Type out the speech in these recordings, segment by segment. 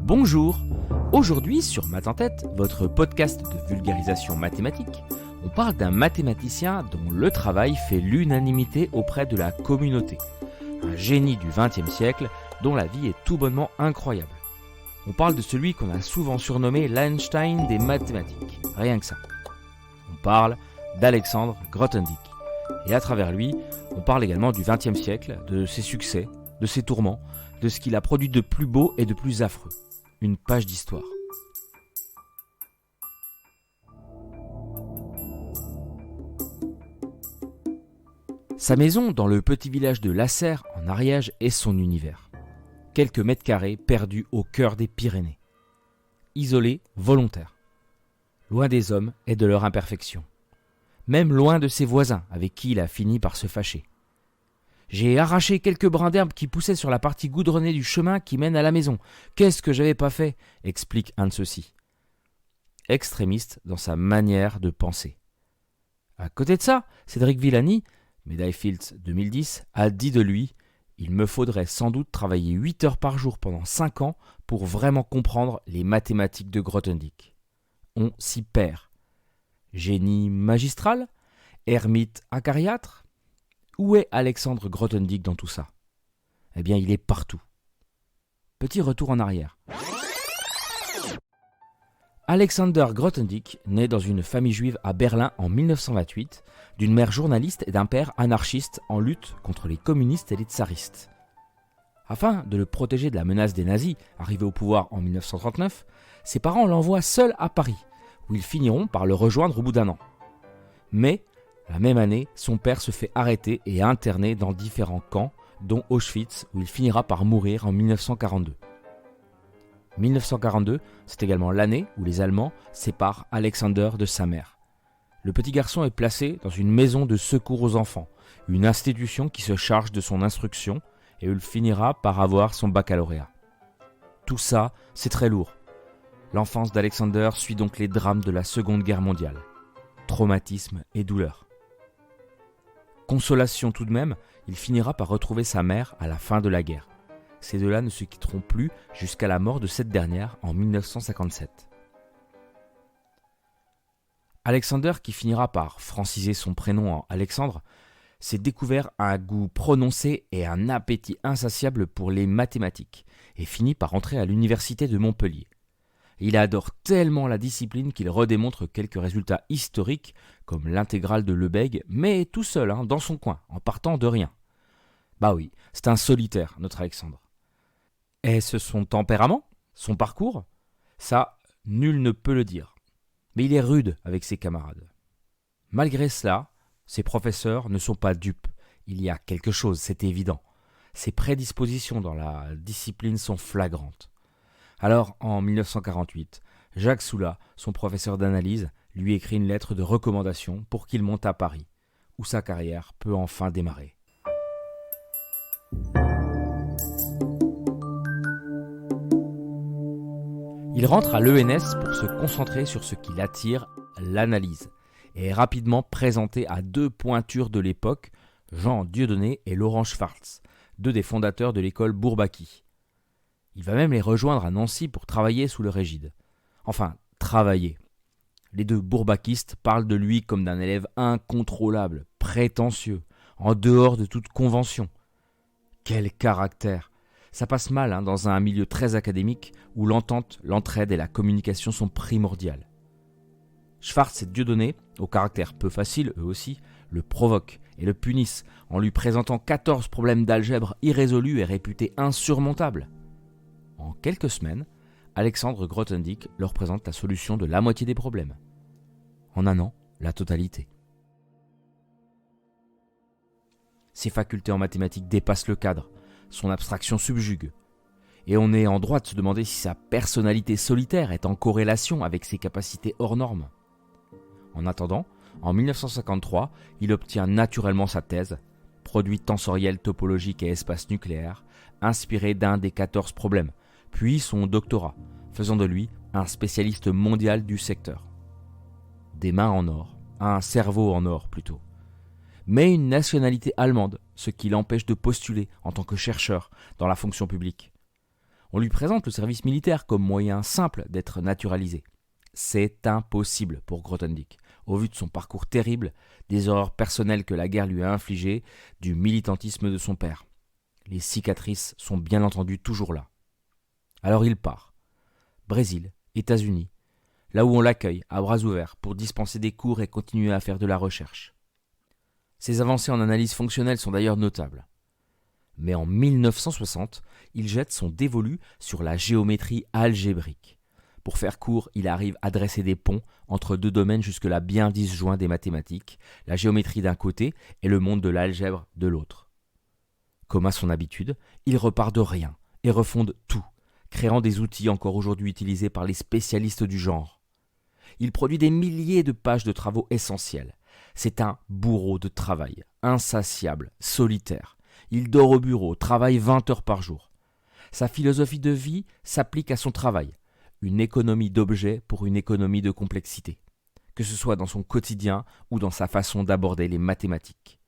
Bonjour. Aujourd'hui sur Maths en tête, votre podcast de vulgarisation mathématique, on parle d'un mathématicien dont le travail fait l'unanimité auprès de la communauté. Un génie du XXe siècle dont la vie est tout bonnement incroyable. On parle de celui qu'on a souvent surnommé l'Einstein des mathématiques. Rien que ça. On parle d'Alexandre Grothendieck. Et à travers lui, on parle également du XXe siècle, de ses succès, de ses tourments, de ce qu'il a produit de plus beau et de plus affreux. Une page d'histoire. Sa maison dans le petit village de Lasserre en Ariège est son univers. Quelques mètres carrés perdus au cœur des Pyrénées. Isolé, volontaire. Loin des hommes et de leur imperfection. Même loin de ses voisins avec qui il a fini par se fâcher. J'ai arraché quelques brins d'herbe qui poussaient sur la partie goudronnée du chemin qui mène à la maison. Qu'est-ce que j'avais pas fait ? Explique un de ceux-ci. Extrémiste dans sa manière de penser. À côté de ça, Cédric Villani, médaille Fields 2010, a dit de lui « Il me faudrait sans doute travailler 8 heures par jour pendant 5 ans pour vraiment comprendre les mathématiques de Grothendieck. » On s'y perd. Génie magistral ? Ermite acariâtre ? Où est Alexandre Grothendieck dans tout ça ? Eh bien, il est partout. Petit retour en arrière. Alexander Grothendieck naît dans une famille juive à Berlin en 1928, d'une mère journaliste et d'un père anarchiste en lutte contre les communistes et les tsaristes. Afin de le protéger de la menace des nazis, arrivés au pouvoir en 1939, ses parents l'envoient seul à Paris, où ils finiront par le rejoindre au bout d'un an. Mais, la même année, son père se fait arrêter et interner dans différents camps, dont Auschwitz, où il finira par mourir en 1942. 1942, c'est également l'année où les Allemands séparent Alexander de sa mère. Le petit garçon est placé dans une maison de secours aux enfants, une institution qui se charge de son instruction et où il finira par avoir son baccalauréat. Tout ça, c'est très lourd. L'enfance d'Alexander suit donc les drames de la Seconde Guerre mondiale. Traumatisme et douleur. Consolation tout de même, il finira par retrouver sa mère à la fin de la guerre. Ces deux-là ne se quitteront plus jusqu'à la mort de cette dernière en 1957. Alexander, qui finira par franciser son prénom en Alexandre, s'est découvert un goût prononcé et un appétit insatiable pour les mathématiques et finit par entrer à l'université de Montpellier. Il adore tellement la discipline qu'il redémontre quelques résultats historiques, comme l'intégrale de Lebesgue, mais tout seul, dans son coin, en partant de rien. Bah oui, c'est un solitaire, notre Alexandre. Est-ce son tempérament ? Son parcours ? Ça, nul ne peut le dire. Mais il est rude avec ses camarades. Malgré cela, ses professeurs ne sont pas dupes. Il y a quelque chose, c'est évident. Ses prédispositions dans la discipline sont flagrantes. Alors, en 1948, Jacques Soula, son professeur d'analyse, lui écrit une lettre de recommandation pour qu'il monte à Paris, où sa carrière peut enfin démarrer. Il rentre à l'ENS pour se concentrer sur ce qui l'attire, l'analyse, et est rapidement présenté à deux pointures de l'époque, Jean Dieudonné et Laurent Schwartz, deux des fondateurs de l'école Bourbaki. Il va même les rejoindre à Nancy pour travailler sous leur égide. Enfin, travailler. Les deux bourbakistes parlent de lui comme d'un élève incontrôlable, prétentieux, en dehors de toute convention. Quel caractère ! Ça passe mal dans un milieu très académique où l'entente, l'entraide et la communication sont primordiales. Schwartz et Dieudonné, au caractère peu facile eux aussi, le provoquent et le punissent en lui présentant 14 problèmes d'algèbre irrésolus et réputés insurmontables. En quelques semaines, Alexandre Grothendieck leur présente la solution de la moitié des problèmes. En un an, la totalité. Ses facultés en mathématiques dépassent le cadre, son abstraction subjugue. Et on est en droit de se demander si sa personnalité solitaire est en corrélation avec ses capacités hors normes. En attendant, en 1953, il obtient naturellement sa thèse, produit tensoriel topologique et espace nucléaire, inspiré d'un des 14 problèmes, puis son doctorat, faisant de lui un spécialiste mondial du secteur. Des mains en or, un cerveau en or plutôt. Mais une nationalité allemande, ce qui l'empêche de postuler en tant que chercheur dans la fonction publique. On lui présente le service militaire comme moyen simple d'être naturalisé. C'est impossible pour Grothendieck, au vu de son parcours terrible, des horreurs personnelles que la guerre lui a infligées, du militantisme de son père. Les cicatrices sont bien entendu toujours là. Alors il part. Brésil, États-Unis, là où on l'accueille à bras ouverts pour dispenser des cours et continuer à faire de la recherche. Ses avancées en analyse fonctionnelle sont d'ailleurs notables. Mais en 1960, il jette son dévolu sur la géométrie algébrique. Pour faire court, il arrive à dresser des ponts entre deux domaines jusque-là bien disjoints des mathématiques, la géométrie d'un côté et le monde de l'algèbre de l'autre. Comme à son habitude, il repart de rien et refonde tout, créant des outils encore aujourd'hui utilisés par les spécialistes du genre. Il produit des milliers de pages de travaux essentiels. C'est un bourreau de travail, insatiable, solitaire. Il dort au bureau, travaille 20 heures par jour. Sa philosophie de vie s'applique à son travail. Une économie d'objets pour une économie de complexité. Que ce soit dans son quotidien ou dans sa façon d'aborder les mathématiques.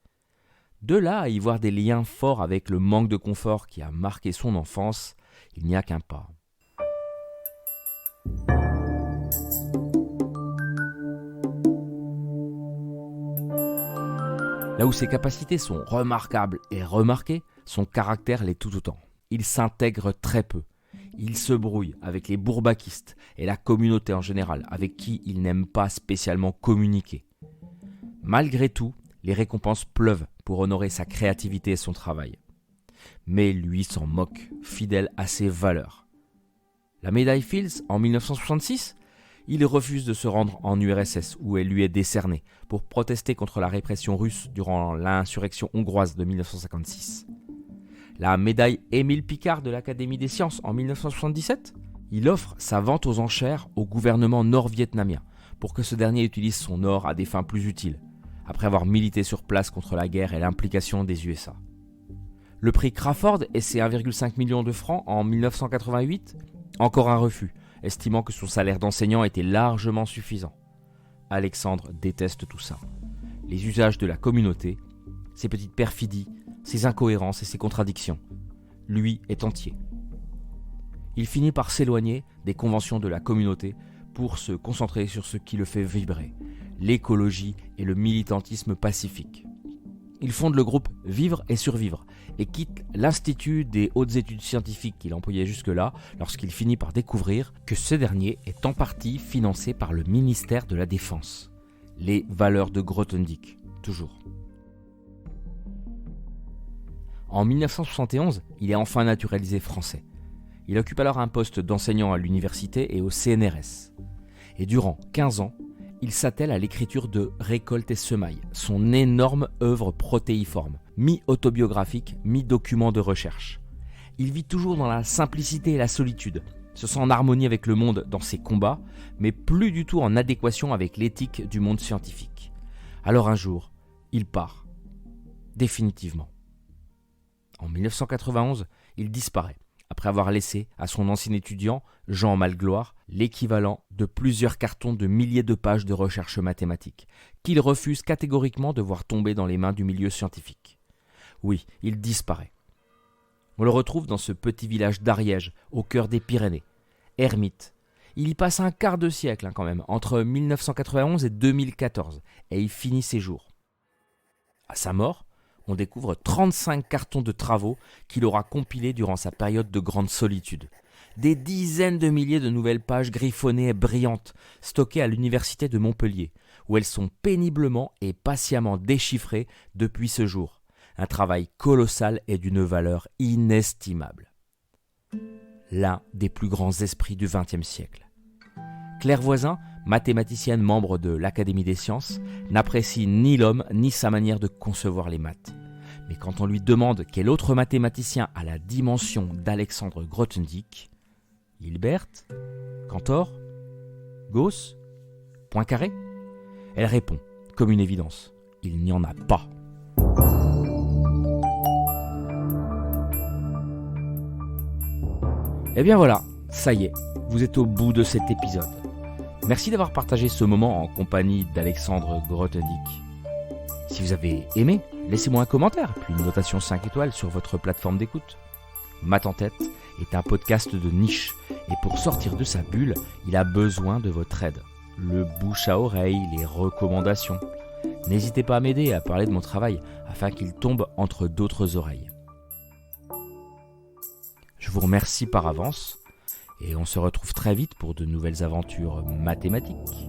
De là à y voir des liens forts avec le manque de confort qui a marqué son enfance, il n'y a qu'un pas. Là où ses capacités sont remarquables et remarquées, son caractère l'est tout autant. Il s'intègre très peu. Il se brouille avec les bourbaquistes et la communauté en général, avec qui il n'aime pas spécialement communiquer. Malgré tout, les récompenses pleuvent pour honorer sa créativité et son travail. Mais lui s'en moque, fidèle à ses valeurs. La médaille Fields en 1966, il refuse de se rendre en URSS où elle lui est décernée pour protester contre la répression russe durant l'insurrection hongroise de 1956. La médaille Émile Picard de l'Académie des sciences en 1977, il offre sa vente aux enchères au gouvernement nord-vietnamien pour que ce dernier utilise son or à des fins plus utiles, après avoir milité sur place contre la guerre et l'implication des USA. Le prix Crawford et ses 1,5 million de francs en 1988, encore un refus, estimant que son salaire d'enseignant était largement suffisant. Alexandre déteste tout ça. Les usages de la communauté, ses petites perfidies, ses incohérences et ses contradictions. Lui est entier. Il finit par s'éloigner des conventions de la communauté pour se concentrer sur ce qui le fait vibrer, l'écologie et le militantisme pacifique. Il fonde le groupe Vivre et Survivre et quitte l'Institut des hautes études scientifiques qu'il employait jusque-là lorsqu'il finit par découvrir que ce dernier est en partie financé par le ministère de la Défense. Les valeurs de Grothendieck, toujours. En 1971, il est enfin naturalisé français. Il occupe alors un poste d'enseignant à l'université et au CNRS. Et durant 15 ans, il s'attelle à l'écriture de Récolte et Semailles, son énorme œuvre protéiforme, mi-autobiographique, mi-document de recherche. Il vit toujours dans la simplicité et la solitude, se sent en harmonie avec le monde dans ses combats, mais plus du tout en adéquation avec l'éthique du monde scientifique. Alors un jour, il part, définitivement. En 1991, il disparaît, après avoir laissé à son ancien étudiant, Jean Malgloire, l'équivalent de plusieurs cartons de milliers de pages de recherche mathématique, qu'il refuse catégoriquement de voir tomber dans les mains du milieu scientifique. Oui, il disparaît. On le retrouve dans ce petit village d'Ariège, au cœur des Pyrénées. Ermite. Il y passe un quart de siècle quand même, entre 1991 et 2014, et il finit ses jours. À sa mort, on découvre 35 cartons de travaux qu'il aura compilés durant sa période de grande solitude. Des dizaines de milliers de nouvelles pages griffonnées et brillantes, stockées à l'université de Montpellier, où elles sont péniblement et patiemment déchiffrées depuis ce jour. Un travail colossal et d'une valeur inestimable. L'un des plus grands esprits du XXe siècle. Claire Voisin, mathématicienne membre de l'Académie des sciences, n'apprécie ni l'homme ni sa manière de concevoir les maths. Mais quand on lui demande quel autre mathématicien a la dimension d'Alexandre Grothendieck, Hilbert, Cantor, Gauss, Poincaré, elle répond, comme une évidence, il n'y en a pas. Et bien voilà, ça y est, vous êtes au bout de cet épisode. Merci d'avoir partagé ce moment en compagnie d'Alexandre Grothendieck. Si vous avez aimé, laissez-moi un commentaire, puis une notation 5 étoiles sur votre plateforme d'écoute. Math en tête est un podcast de niche et pour sortir de sa bulle, il a besoin de votre aide. Le bouche à oreille, les recommandations. N'hésitez pas à m'aider à parler de mon travail afin qu'il tombe entre d'autres oreilles. Je vous remercie par avance et on se retrouve très vite pour de nouvelles aventures mathématiques.